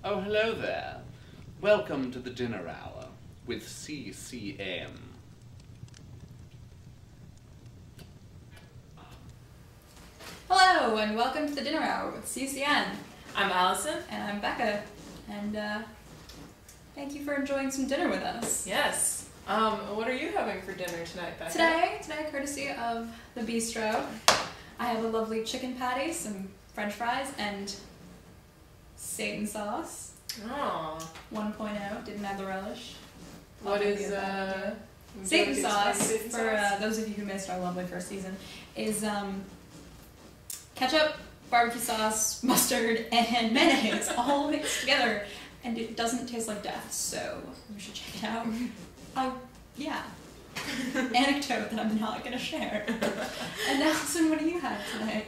Oh, hello there. Welcome to the dinner hour with CCM. Hello, and welcome to the dinner hour with CCN. I'm Alison. And I'm Bekah. And thank you for enjoying some dinner with us. Yes. What are you having for dinner tonight, Bekah? Today, courtesy of the bistro, I have a lovely chicken patty, some French fries, and Satan sauce. Oh. 1.0. Didn't have the relish. What is Satan sauce, Satan for sauce? those of you who missed our lovely first season, is ketchup, barbecue sauce, mustard, and mayonnaise all mixed together, and it doesn't taste like death, so you should check it out. Yeah. Anecdote that I'm not gonna share. And Alison, what do you have tonight?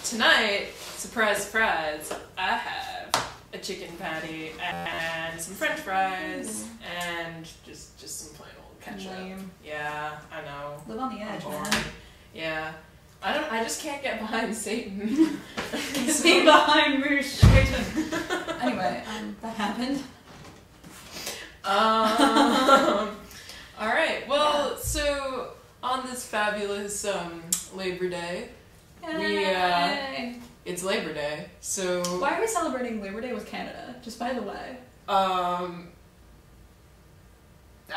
Tonight, surprise, surprise, I have a chicken patty and some French fries and just some plain old ketchup. Lame. Yeah, I know. Live on the edge, man. Yeah. I just can't get behind Satan. Stay behind me, Satan. Anyway, that happened. Alright, well, so on this fabulous Labor Day, it's Labor Day, so... Why are we celebrating Labor Day with Canada, just by the way? I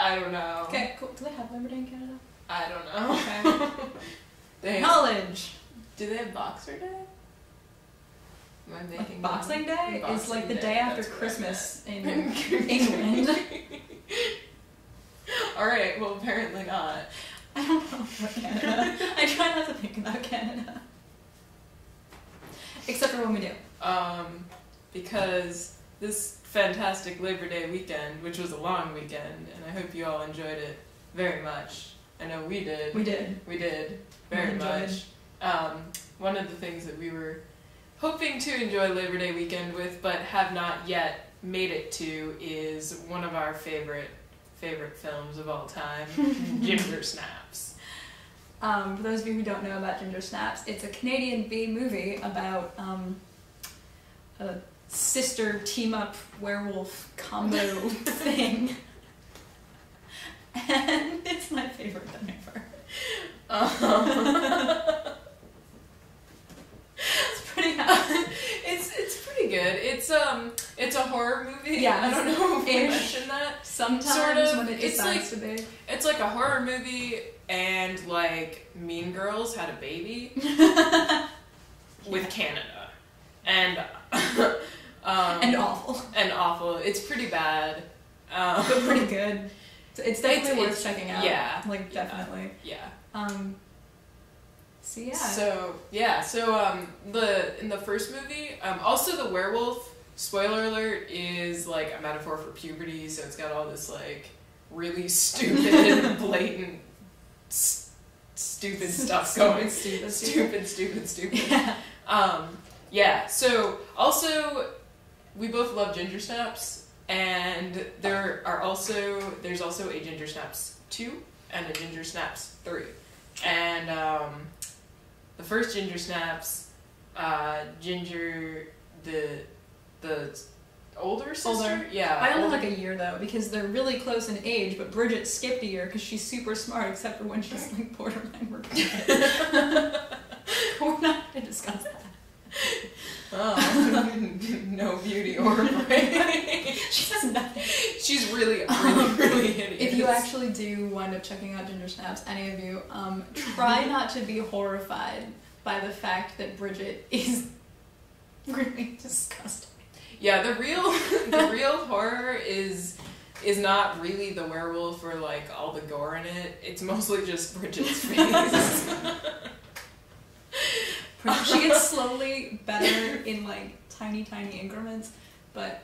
don't know. Okay, cool. Do they have Labor Day in Canada? I don't know. Okay. Knowledge! Do they have Boxer Day? Am I making Boxing Day is like the day after Christmas in England. England. Alright, well apparently not. I don't know about Canada. I try not to think about Canada. Except for when we do. Because this fantastic Labor Day weekend, which was a long weekend, and I hope you all enjoyed it very much. I know we did. We did. We did. Very much. One of the things that we were hoping to enjoy Labor Day weekend with, but have not yet made it to, is one of our favorite films of all time, Ginger Snaps. For those of you who don't know about Ginger Snaps, it's a Canadian B movie about a sister team-up werewolf combo thing. And it's my favorite thing ever. It's pretty happy. It's pretty good. It's a horror movie. Yeah, I don't know if we mentioned that. Sometimes sort of, when it decides to be. It's like a horror movie, and like Mean Girls had a baby with Canada, and and awful. And awful. It's pretty bad, but pretty good. It's definitely worth checking out. Yeah. Like, definitely. Yeah. So, yeah. So in the first movie, also the werewolf, spoiler alert, is like a metaphor for puberty, so it's got all this like really stupid, blatant, stupid stuff going. Stupid. Yeah. Yeah, so also, we both love Ginger Snaps. And there's also a Ginger Snaps 2 and a Ginger Snaps 3. And the first Ginger Snaps, Ginger, the older sister? Yeah. By only like a year though, because they're really close in age, but Bridget skipped a year because she's super smart, except for when she's like borderline retarded. We're not going to discuss that. Oh, no beauty or brain. She has nothing. She's really hideous. If you actually do wind up checking out Ginger Snaps, any of you, try not to be horrified by the fact that Bridget is really disgusting. Yeah, the real horror is not really the werewolf or like all the gore in it. It's mostly just Bridget's face. She gets slowly better in like tiny increments, but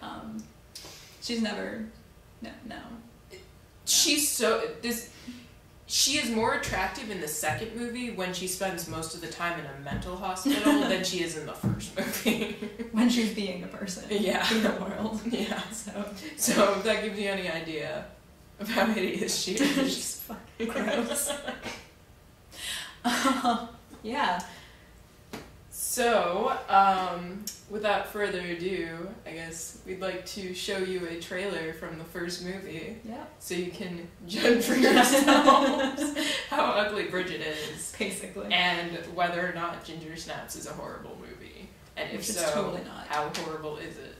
she's never no. She is more attractive in the second movie when she spends most of the time in a mental hospital than she is in the first movie. When she's being a person. Yeah. In the world. Yeah. So if that gives you any idea of how hideous she is. She's fucking gross. Yeah. So, without further ado, I guess we'd like to show you a trailer from the first movie. Yeah. So you can judge for yourselves how ugly Bridget is. Basically. And whether or not Ginger Snaps is a horrible movie. And if so, totally not. how horrible is it?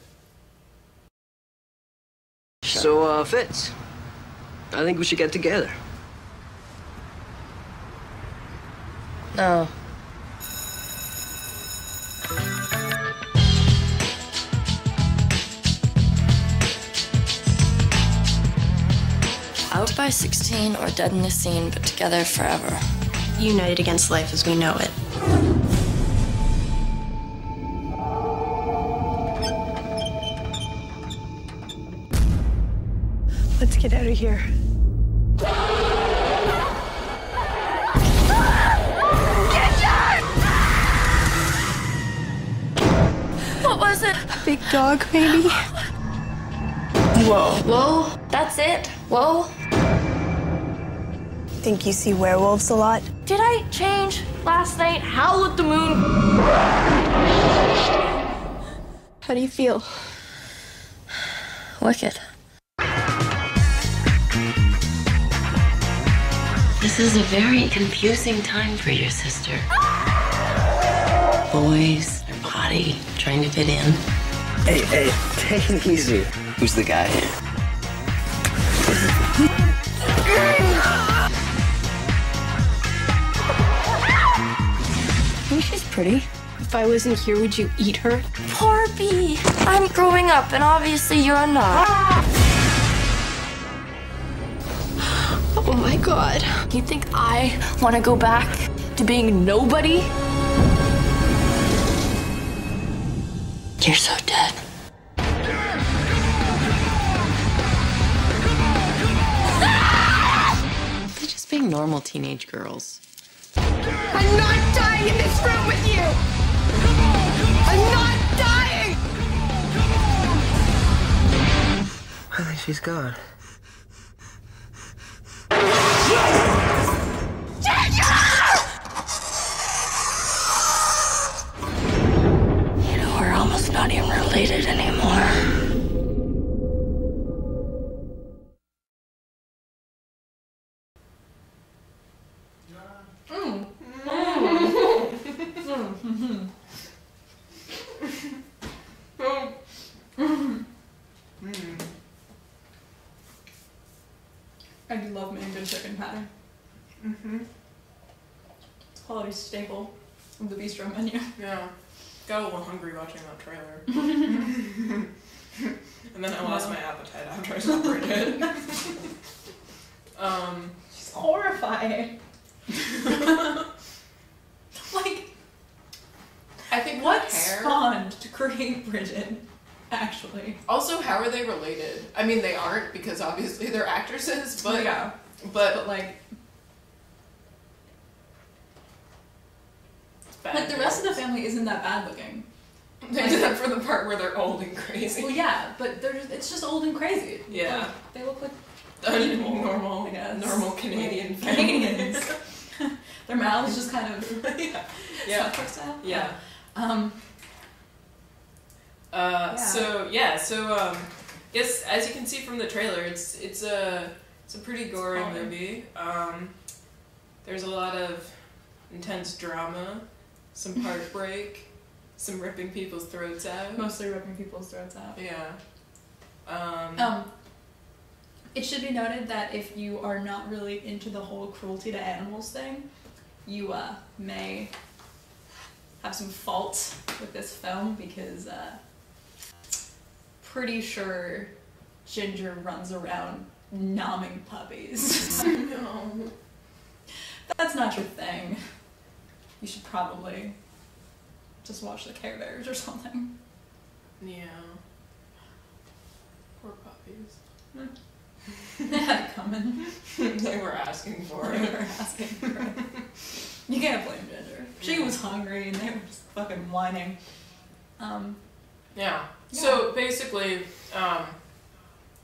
So, Fitz, I think we should get together. No. Out by 16 or dead in the scene, but together forever. United against life as we know it. Let's get out of here. What was it? A big dog, maybe? Whoa. Whoa, that's it? Whoa. Think you see werewolves a lot? Did I change last night? Howl at the moon? How do you feel? Wicked. This is a very confusing time for your sister. Boys, her body, trying to fit in. Hey, take it easy. Who's the guy? I think she's pretty. If I wasn't here, would you eat her? Poor Bee. I'm growing up, and obviously you're not. Oh my god. You think I want to go back to being nobody? You're so dead. They're just being normal teenage girls. I'm not dying in this room with you! I'm not dying! I think she's gone. You know, we're almost not even related anymore. I do love me a good chicken patty. Mm-hmm. It's a quality staple of the bistro menu. Yeah. Got a little hungry watching that trailer. And then I lost my appetite after I saw Bridget. She's horrifying. Like, I think what hair. spawned to create Bridget, actually? Also, how are they related? I mean, they aren't because obviously they're actresses, but yeah. but Like it's bad the rest of the names. family isn't that bad looking. They did that for the part where they're old and crazy. Well, yeah, but it's just old and crazy. Yeah. Like, they look like Normal, I guess. normal Canadian Like, families. Canadians. Their mouths just kind of Yeah. South Park style. Yeah. So yes, as you can see from the trailer, it's a pretty gory movie. There's a lot of intense drama, some heartbreak, some ripping people's throats out. Mostly ripping people's throats out. Yeah. It should be noted that if you are not really into the whole cruelty to animals thing, you may have some fault with this film because pretty sure Ginger runs around nomming puppies. No. That's not your thing. You should probably just watch the Care Bears or something. Yeah. Poor puppies. They had it coming. They were asking for They it. were asking for it. You can't blame Ginger. She was hungry and they were just fucking whining. Yeah. So basically,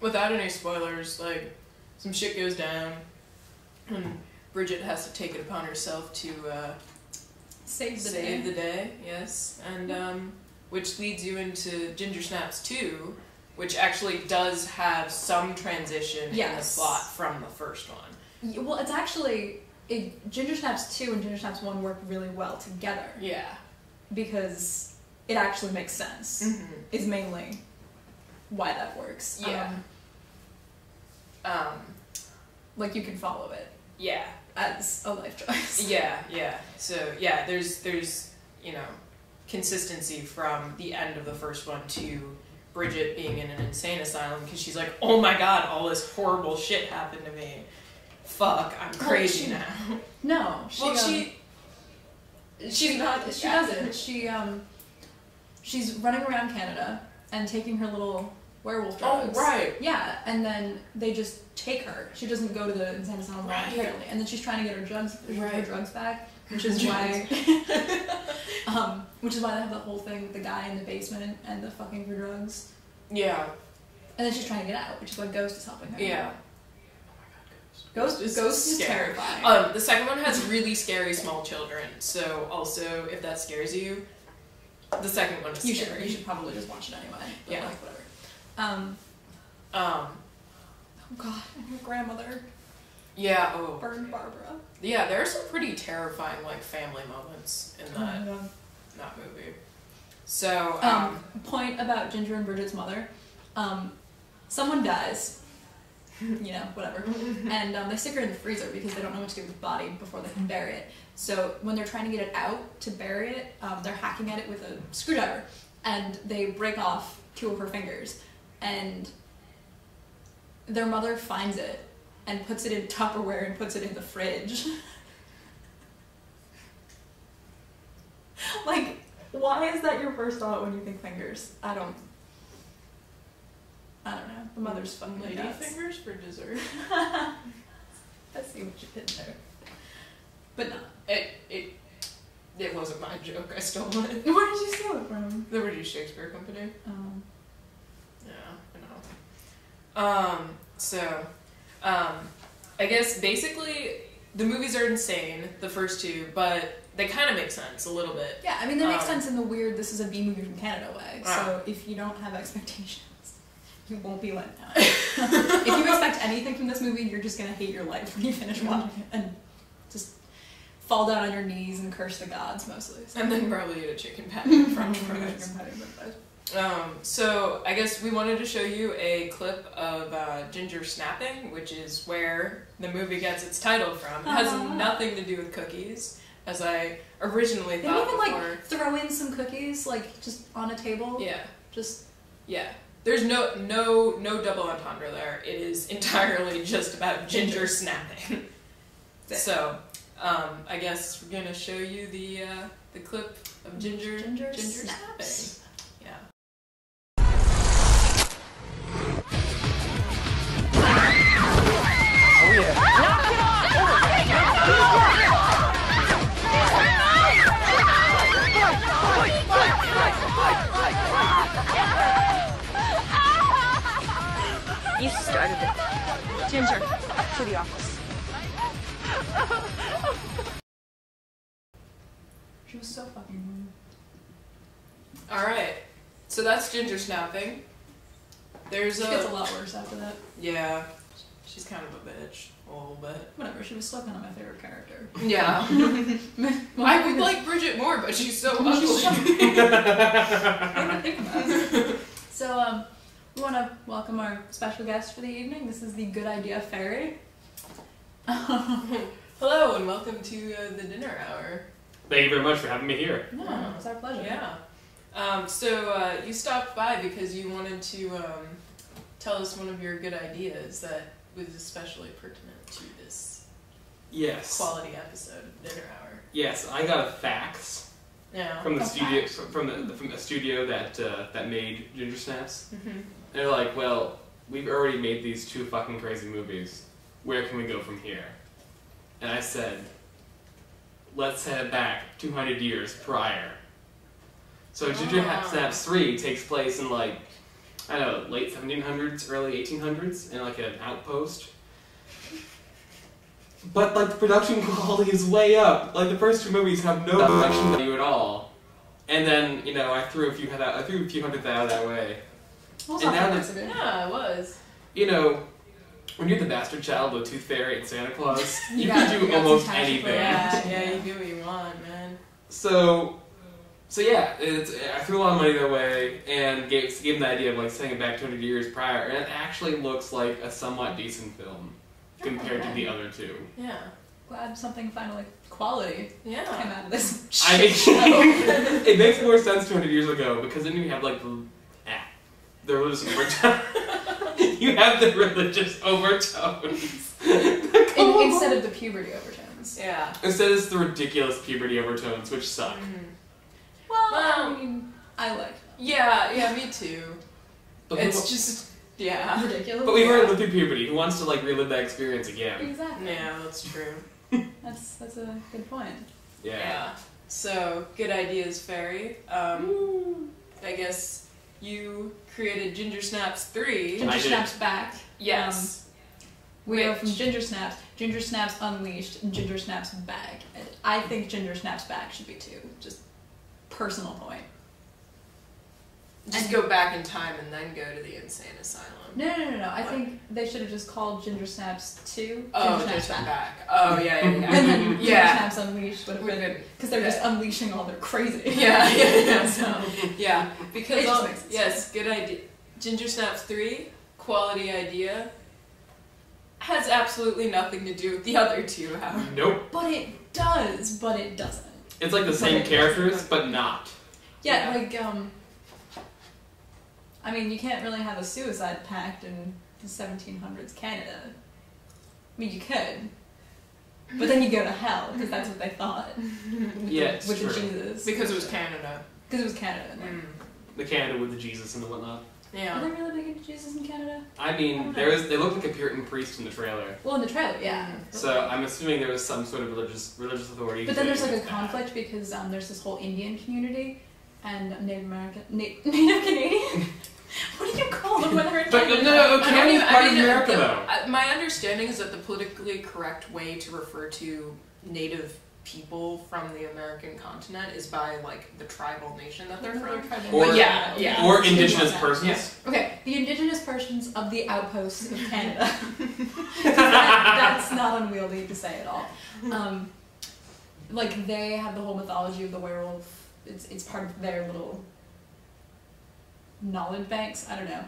without any spoilers, like some shit goes down, and Bridget has to take it upon herself to Save the save day. the day. Yes, and which leads you into Ginger Snaps 2, which actually does have some transition in the plot from the first one. Yeah, well, it's actually... Ginger Snaps 2 and Ginger Snaps 1 work really well together. Yeah. Because it actually makes sense, is mainly why that works. Yeah. Like, you can follow it. Yeah. As a life choice. Yeah. So, yeah, there's you know, consistency from the end of the first one to Bridget being in an insane asylum because she's like, oh my god, all this horrible shit happened to me. Fuck, I'm crazy now. No. She's not. She doesn't. She's running around Canada and taking her little werewolf drugs. Oh, right. Yeah, and then they just take her. She doesn't go to the insane asylum voluntarily. And then she's trying to get her drugs back, which is why which is why they have the whole thing with the guy in the basement and the fucking for drugs. Yeah. And then she's trying to get out, which is why Ghost is helping her. Yeah. Ghost is terrifying. The second one has really scary small children, so also if that scares you, the second one is scary. You should probably just watch it anyway. But Yeah. like, whatever. Oh god, and her grandmother Yeah. burned Barbara. Yeah, there are some pretty terrifying like family moments in that movie. So point about Ginger and Bridget's mother. Someone dies. You know, whatever. And they stick her in the freezer because they don't know what to do with the body before they can bury it. So when they're trying to get it out to bury it, they're hacking at it with a screwdriver. And they break off 2 of her fingers. And their mother finds it and puts it in Tupperware and puts it in the fridge. Like, why is that your first thought when you think fingers? I don't know. The mother's fucking lady nuts. fingers for dessert. I see what you did there. But no. It wasn't my joke. I stole it. Where did you steal it from? The British Shakespeare Company. Yeah, I know. I guess basically the movies are insane, the first 2, but they kind of make sense a little bit. Yeah, I mean, they make sense in the weird, this is a B movie from Canada way. So if you don't have expectations, you won't be let down. If you expect anything from this movie, you're just going to hate your life when you finish watching it and just fall down on your knees and curse the gods mostly. So. And then probably eat a chicken patty and french fries. So I guess we wanted to show you a clip of Ginger snapping, which is where the movie gets its title from. It has nothing to do with cookies, as I originally thought before. They even like throw in some cookies, like just on a table. Yeah. Yeah. There's no double entendre there. It is entirely just about Ginger snapping. So, I guess we're gonna show you the clip of Ginger snapping. Yeah. Oh yeah. Knock it off! You started it. Ginger, to the office. She was so fucking Alright. So that's Ginger snapping. She gets a lot worse after that. Yeah. She's kind of a bitch. A little bit. Whatever, she was still kind of my favorite character. Yeah. I would like Bridget more, but she's so ugly. What do I think about it? So, we want to welcome our special guest for the evening. This is the Good Idea Fairy. Hello, and welcome to the dinner hour. Thank you very much for having me here. No, it's our pleasure. Yeah. So you stopped by because you wanted to tell us one of your good ideas that was especially pertinent to this quality episode of Dinner Hour. Yes, I got a fax from the studio from the studio that made Ginger Snaps. Mm-hmm. And they're like, well, we've already made these 2 fucking crazy movies. Where can we go from here? And I said, let's head back 200 years prior. So Ginger Snaps 3 takes place in like, I don't know, late 1700s, early 1800s, in like an outpost. But like the production quality is way up. Like the first 2 movies have no production value at all. And then, you know, I threw a few hundred thousand that way. Well, And now that's that- Yeah, it was. You know, when you're the bastard child of Tooth Fairy and Santa Claus, you got- can you do got almost some passion for anything. it. Yeah, you do what you want, man. So yeah, I threw a lot of money their way and gave them the idea of like setting it back 200 years prior, and it actually looks like a somewhat decent film compared to the other two. Yeah. Glad something finally quality came Yeah. out of this I shit mean, show. it makes more sense 200 years ago because then you have like the religious overtones. You have the religious overtones. Instead of the puberty overtones. Yeah. Instead, it's the ridiculous puberty overtones, which suck. Well, Well, I mean, I like Yeah, me too. But It's just, yeah. ridiculous. But we've already lived through puberty. Who wants to like relive that experience again? Exactly. Yeah, that's true. That's a good point. Yeah. So, good ideas, Fairy. I guess you created Ginger Snaps 3. Ginger I did. Snaps back. Yes. We go Which- from Ginger Snaps Unleashed, and Ginger Snaps Back. I think Ginger Snaps Back should be 2. Just personal point. Just go back in time and then go to the insane asylum. No. I think they should have just called Ginger Snaps 2 Oh, Ginger just Snaps Back. back. Oh, yeah. And then Ginger Yeah. Snaps Unleashed would have Would've been been- because they're just yeah. unleashing all their crazy. Yeah. So Yeah, because It just makes sense. yes, good idea. Ginger Snaps 3, quality idea, has absolutely nothing to do with the other two, however. Nope. but it does, but it doesn't. It's like the same characters, but not. Yeah, Yeah. like I mean, you can't really have a suicide pact in the 1700s Canada. I mean, you could, but then you go to hell because that's what they thought. Yeah, it's with true. the Jesus. Because it was Canada. Because it was Canada. And like, The Canada with the Jesus and the whatnot. Are Yeah. they really big into Jesus in Canada? I mean, they looked like a Puritan priest in the trailer. Well, in the trailer, yeah. So I'm assuming there was some sort of religious authority. But then there's like a against that. conflict because there's this whole Indian community and Native Canadian. What do you call them when they're in But Canada? no, Canada's part of America though. My understanding is that the politically correct way to refer to Native people from the American continent is by like the tribal nation that they're from. Or- But yeah. Or indigenous Yeah. persons. Okay, the indigenous persons of the outposts of Canada. That's not unwieldy to say at all. Like they have the whole mythology of the werewolf. It's part of their little knowledge banks. I don't know.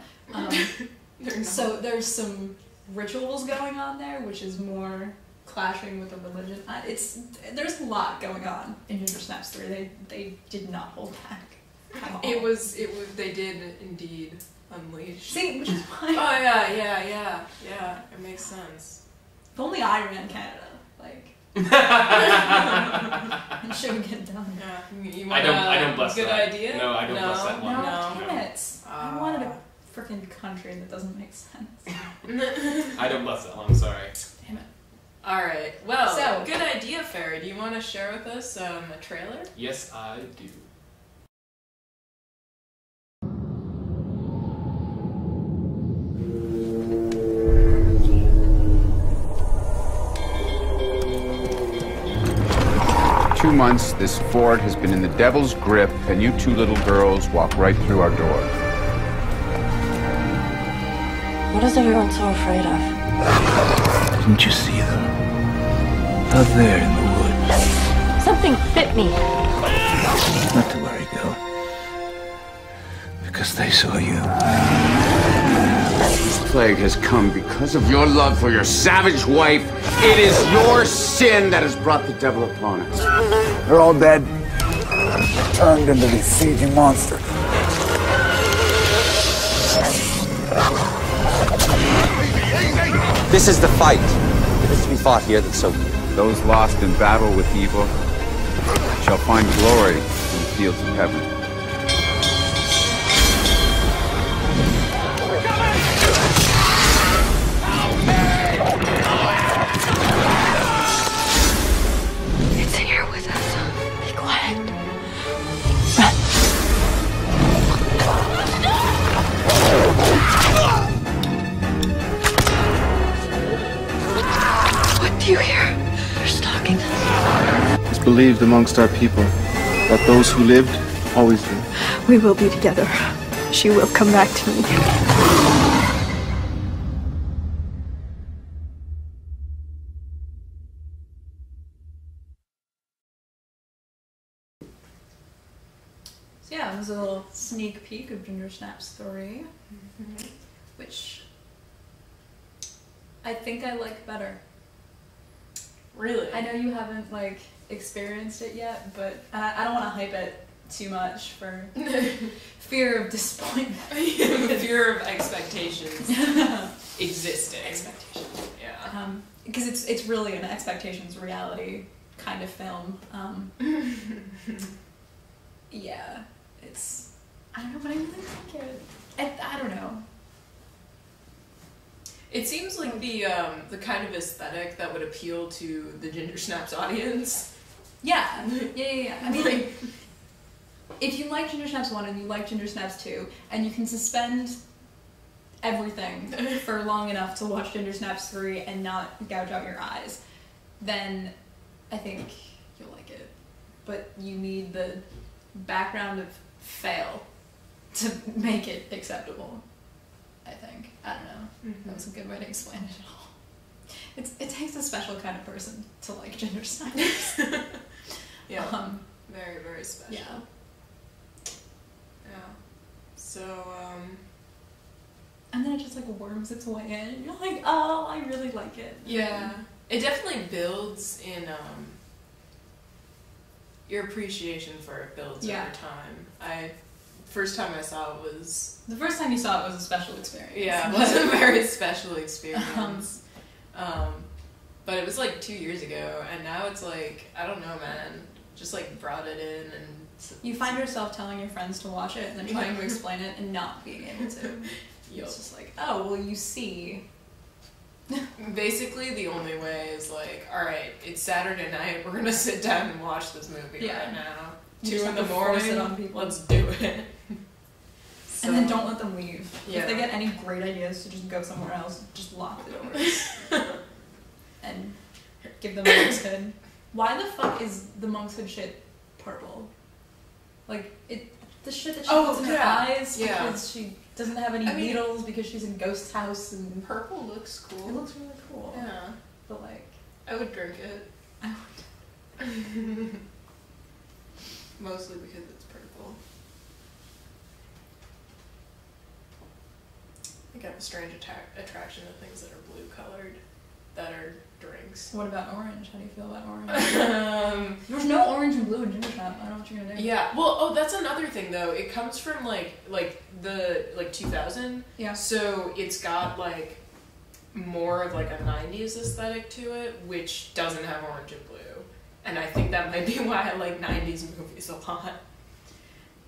So there's some rituals going on there, which is more clashing with the religion. There's a lot going on in Ginger Snaps 3. They did not hold back at all. It was. They did indeed unleash. See, which is Oh why. yeah. It makes sense. If only I ran Canada, like it should get done. Yeah. You I don't bless good that. idea. No, I don't bless that No, one. damn it! I wanted a Ah. freaking country that doesn't make sense. I don't bless that one. I'm sorry. Damn it. All right. Well, So- good idea, Farrah. Do you want to share with us a trailer? Yes, I do. For 2 months, this fort has been in the devil's grip, and you two little girls walk right through our door. What is everyone so afraid of? Didn't you see them? Out there in the woods. Something bit me. Not to worry, girl. Because they saw you. This plague has come because of your love for your savage wife. It is your sin that has brought the devil upon us. They're all dead. Turned into these sieging monsters. This is the fight. It is to be fought here that so. Those lost in battle with evil shall find glory in the fields of heaven. It's here with us. Be quiet. What do you hear? They're stalking us. It's believed amongst our people that those who lived Always do. We will be together. She will come back to me. So yeah, it was a little sneak peek of Ginger Snaps 3, which I think I like better. Really? I know you haven't like experienced it yet, but I don't want to hype it too much for fear of disappointment. Fear of expectations existing. Expectations. Yeah. Because it's really an expectations reality kind of film. Yeah, it's, I don't know, but I really like it. I don't know. It seems like the kind of aesthetic that would appeal to the Ginger Snaps audience. Yeah. I mean, like, if you like Ginger Snaps 1 and you like Ginger Snaps 2, and you can suspend everything for long enough to watch Ginger Snaps 3 and not gouge out your eyes, then I think you'll like it. But you need the background of fail to make it acceptable, I think. I don't know. That was a good way to explain it all. It takes a special kind of person to like Ginger Snaps. Yeah. Very, very special. Yeah. Yeah. So, and then it just like worms its way in. You're like, oh, I really like it. yeah. It definitely builds in, your appreciation for it builds Yeah. over time. First time I saw it was... The first time you saw it was a special experience. Yeah, it was a very special experience. But it was like 2 years ago, and now it's like, I don't know, man. Just like brought it in and... You find yourself telling your friends to watch it and then trying to explain it and not being able to. Yup. It's just like, oh, well, you see. Basically, the only way is like, alright, it's Saturday night, we're gonna sit down and watch this movie right now. You 2 just in have the to force morning, it on people. let's do it. And then don't let them leave. Yeah. If they get any great ideas to just go somewhere else, just lock the doors. And give them a monk's hood. Why the fuck is the monk's hood shit purple? Like, the shit that she puts in her eyes because she doesn't have any needles because she's in Ghost House and... Purple looks cool. It looks really cool. Yeah. But like... I would drink it. I would. Mostly because it's purple. I think I have a strange attraction to things that are blue colored that are drinks. What about orange? How do you feel about orange? There's no orange and blue in Ginger Snap. I don't know what you're gonna do. Yeah, well, that's another thing though. It comes from like the 2000. Yeah. So it's got like more of like a 90s aesthetic to it, which doesn't have orange and blue. And I think that might be why I like 90s movies a lot.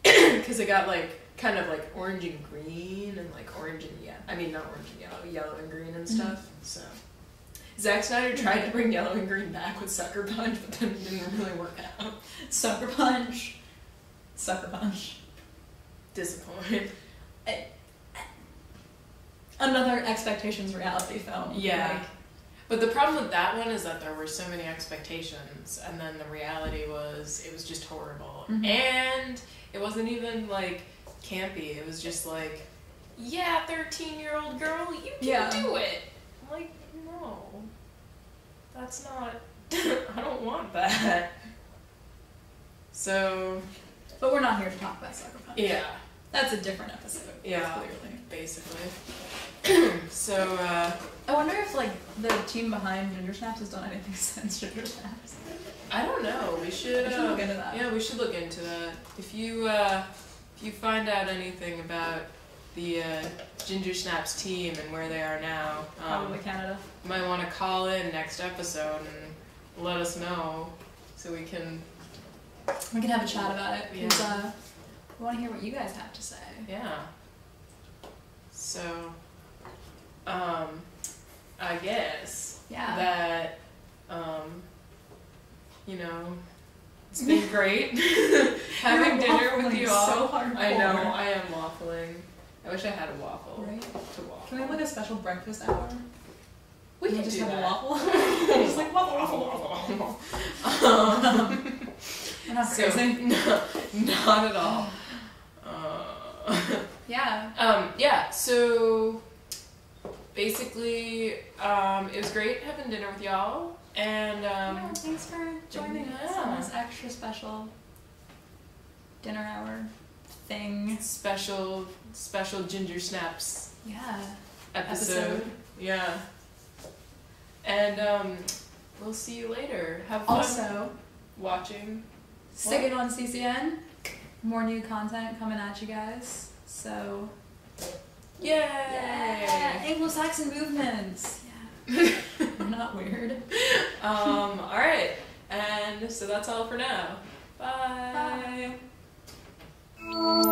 Because it got like kind of like orange and green and like orange and I mean not orange and yellow and green and stuff. So Zack Snyder tried to bring yellow and green back with Sucker Punch, but then it didn't really work out. Sucker Punch. Disappointed. Another expectations reality film. Yeah. Like, but the problem with that one is that there were so many expectations, and then the reality was, it was just horrible. Mhm. And it wasn't even, like, campy. It was just like, yeah, 13-year-old girl, you can do it. I'm like, no. That's not... I don't want that. So... But we're not here to talk about Sucker Punch. Yeah. That's a different episode. Yeah, Clearly. basically. So, I wonder if, like, the team behind Ginger Snaps has done anything since Ginger Snaps. I don't know. We should look into that. Yeah, we should look into that. If you find out anything about the Ginger Snaps team and where they are now, Probably Canada. You might want to call in next episode and let us know so we can have a chat about it. Yeah. Because we want to hear what you guys have to say. Yeah. So, I guess that, you know, it's been great having dinner with you all. So hardcore. I know, I am waffling. I wish I had a waffle Right? to waffle. Can we have like a special breakfast hour? We Can can just do have that. a waffle. Just like waffle, waffle, waffle. You're not So, crazy. no, not at all. Yeah. Yeah, so basically, it was great having dinner with y'all, and Yeah, thanks for joining us on yeah. this extra special dinner hour thing. special Ginger Snaps Yeah. episode. Yeah. And we'll see you later. Have fun Also, watching. stick it on CCN. More new content coming at you guys. So, Yay! yeah, Anglo-Saxon movements. Yeah. We're not weird. Alright. And so that's all for now. Bye. Bye.